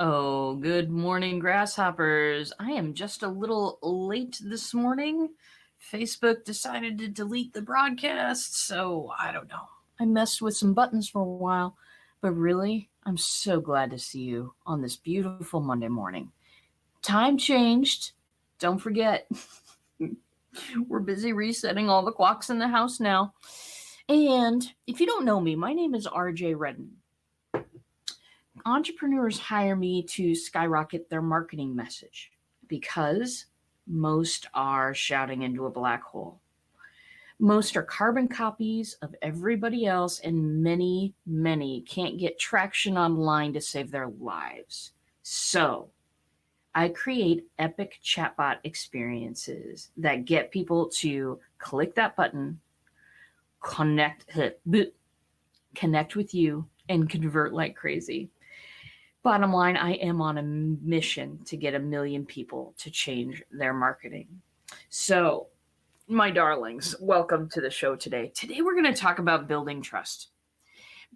Oh, good morning, grasshoppers. I am just a little late this morning. Facebook decided to delete the broadcast, so I don't know. I messed with some buttons for a while, but really, I'm so glad to see you on this beautiful Monday morning. Time changed. Don't forget, we're busy resetting all the clocks in the house now. And if you don't know me, my name is RJ Redden. Entrepreneurs hire me to skyrocket their marketing message because most are shouting into a black hole. Most are carbon copies of everybody else, and many can't get traction online to save their lives. So, I create epic chatbot experiences that get people to click that button, connect, connect with you, and convert like crazy. Bottom line, I am on a mission to get 1 million people to change their marketing. So, my darlings, welcome to the show today. Today, we're going to talk about building trust.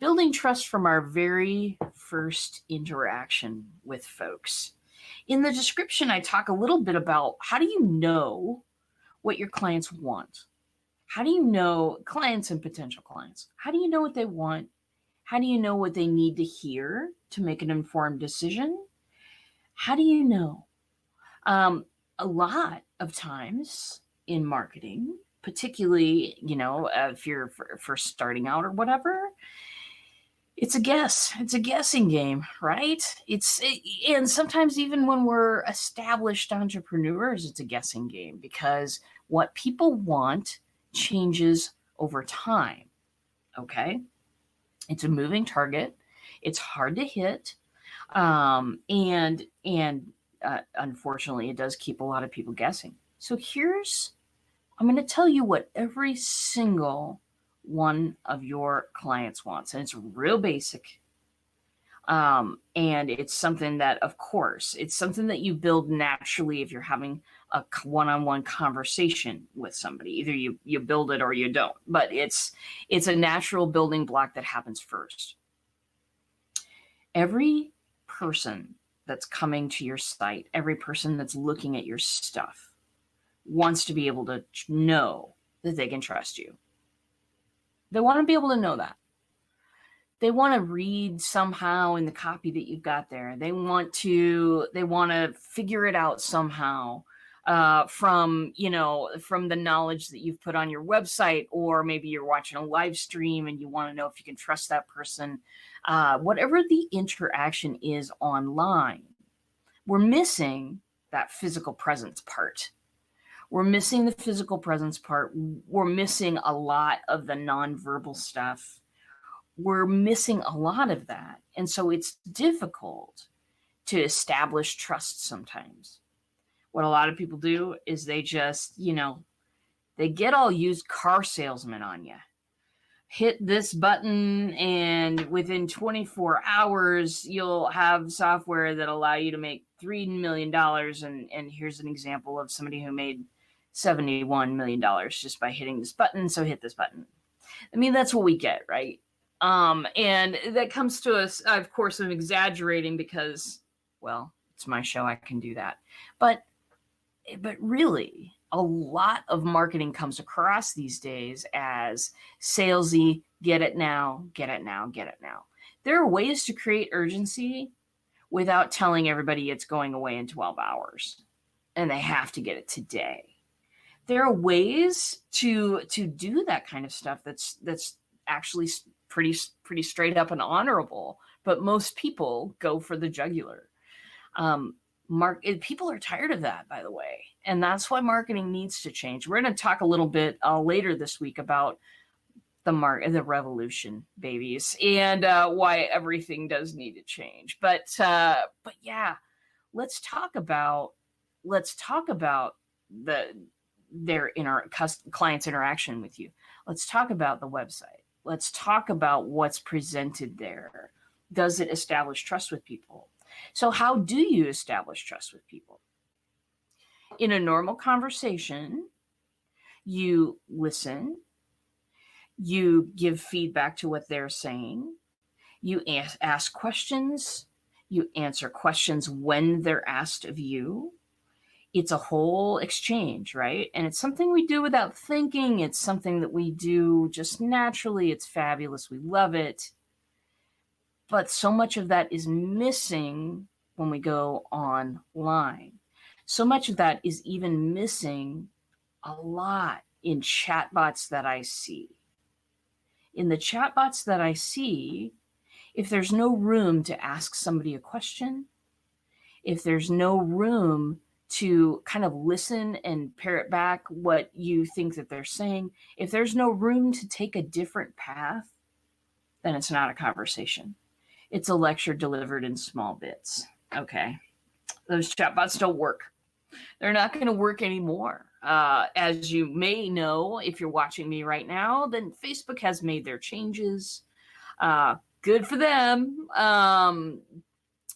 Building trust from our very first interaction with folks. In the description, I talk a little bit about how do you know what your clients want? How do you know clients and potential clients? How do you know what they want? How do you know what they need to hear to make an informed decision? How do you know? A lot of times in marketing, particularly, if you're first starting out or whatever, it's a guess. It's a guessing game, right? And sometimes even when we're established entrepreneurs, it's a guessing game because what people want changes over time. Okay. It's a moving target. It's hard to hit. And unfortunately, it does keep a lot of people guessing. So I'm going to tell you what every single one of your clients wants. And it's real basic. And it's something that, of course, it's something that you build naturally if you're having a one-on-one conversation with somebody. Either you build it or you don't. But it's a natural building block that happens first. Every person that's coming to your site, every person that's looking at your stuff wants to be able to know that they can trust you. They want to be able to know that. They want to read somehow in the copy that you've got there. They want to figure it out somehow from the knowledge that you've put on your website, or maybe you're watching a live stream and you want to know if you can trust that person. Whatever the interaction is online, we're missing that physical presence part. We're missing the physical presence part. We're missing a lot of the nonverbal stuff. We're missing a lot of that. And so it's difficult to establish trust sometimes. What a lot of people do is they just, they get all used car salesmen on you. Hit this button and within 24 hours, you'll have software that allow you to make $3 million. And here's an example of somebody who made $71 million just by hitting this button. So hit this button. I mean, that's what we get, right? And that comes to us, of course, I'm exaggerating because, well, it's my show. I can do that. But really, a lot of marketing comes across these days as salesy, get it now, get it now, get it now. There are ways to create urgency without telling everybody it's going away in 12 hours and they have to get it today. There are ways to do that kind of stuff that's actually pretty straight up and honorable, but most people go for the jugular. People are tired of that, by the way, and that's why marketing needs to change. We're going to talk a little bit later this week about the revolution, babies, and why everything does need to change. But yeah, let's talk about their client's interaction with you. Let's talk about the website. Let's talk about what's presented there. Does it establish trust with people? So how do you establish trust with people? In a normal conversation, you listen, you give feedback to what they're saying, you ask questions, You answer questions when they're asked of you. It's a whole exchange, right? And it's something we do without thinking. It's something that we do just naturally. It's fabulous. We love it. But so much of that is missing when we go online. So much of that is even missing a lot in chatbots that I see. In the chatbots that I see, if there's no room to ask somebody a question, if there's no room to kind of listen and parrot back what you think that they're saying, if there's no room to take a different path, then it's not a conversation. It's a lecture delivered in small bits. Okay. Those chatbots don't work. They're not going to work anymore. As you may know, if you're watching me right now, then Facebook has made their changes. Good for them.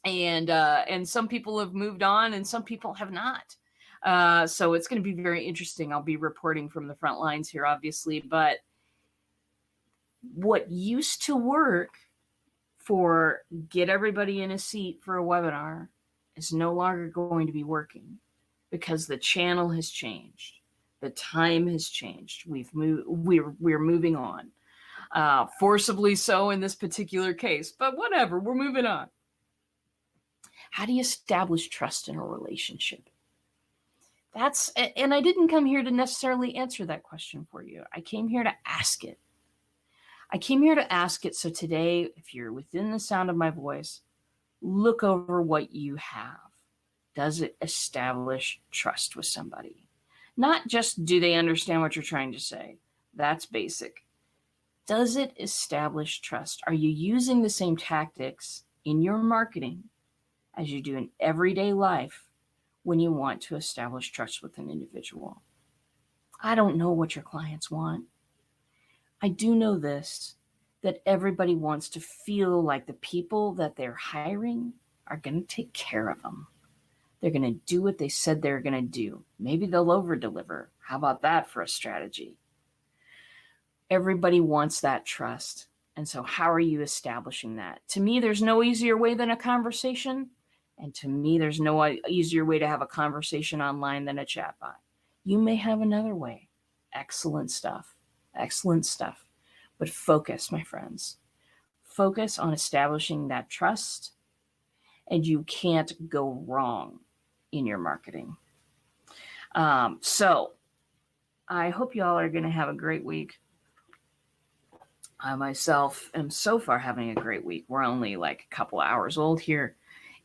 And some people have moved on and some people have not. So it's going to be very interesting. I'll be reporting from the front lines here, obviously. But what used to work for get everybody in a seat for a webinar is no longer going to be working because the channel has changed. The time has changed. We're moving on. Forcibly so in this particular case, but whatever, we're moving on. How do you establish trust in a relationship? And I didn't come here to necessarily answer that question for you. I came here to ask it. So today, if you're within the sound of my voice, look over what you have. Does it establish trust with somebody? Not just do they understand what you're trying to say? That's basic. Does it establish trust? Are you using the same tactics in your marketing as you do in everyday life when you want to establish trust with an individual? I don't know what your clients want. I do know this, that everybody wants to feel like the people that they're hiring are going to take care of them. They're going to do what they said they're going to do. Maybe they'll over-deliver. How about that for a strategy? Everybody wants that trust. And so how are you establishing that? To me, there's no easier way than a conversation. And to me, there's no easier way to have a conversation online than a chatbot. You may have another way. Excellent stuff. Excellent stuff. But focus, my friends. Focus on establishing that trust, and you can't go wrong in your marketing. So I hope you all are going to have a great week. I myself am so far having a great week. We're only like a couple hours old here.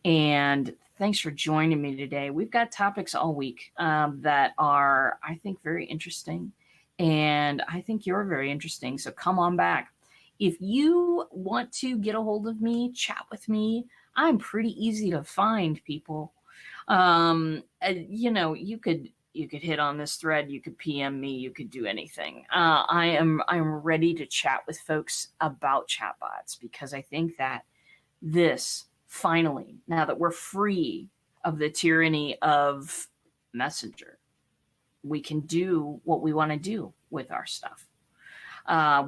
And thanks for joining me today. We've got topics all week that are, I think, very interesting. And I think you're very interesting. So come on back. If you want to get a hold of me, chat with me, I'm pretty easy to find, people. You could hit on this thread, you could PM me, you could do anything. I'm ready to chat with folks about chatbots because I think that this finally, now that we're free of the tyranny of Messenger, we can do what we want to do with our stuff.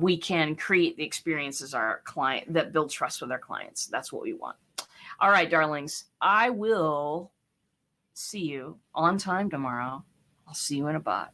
We can create the experiences our client that build trust with our clients. That's what we want. All right, darlings, I will see you on time tomorrow. I'll see you in a bot.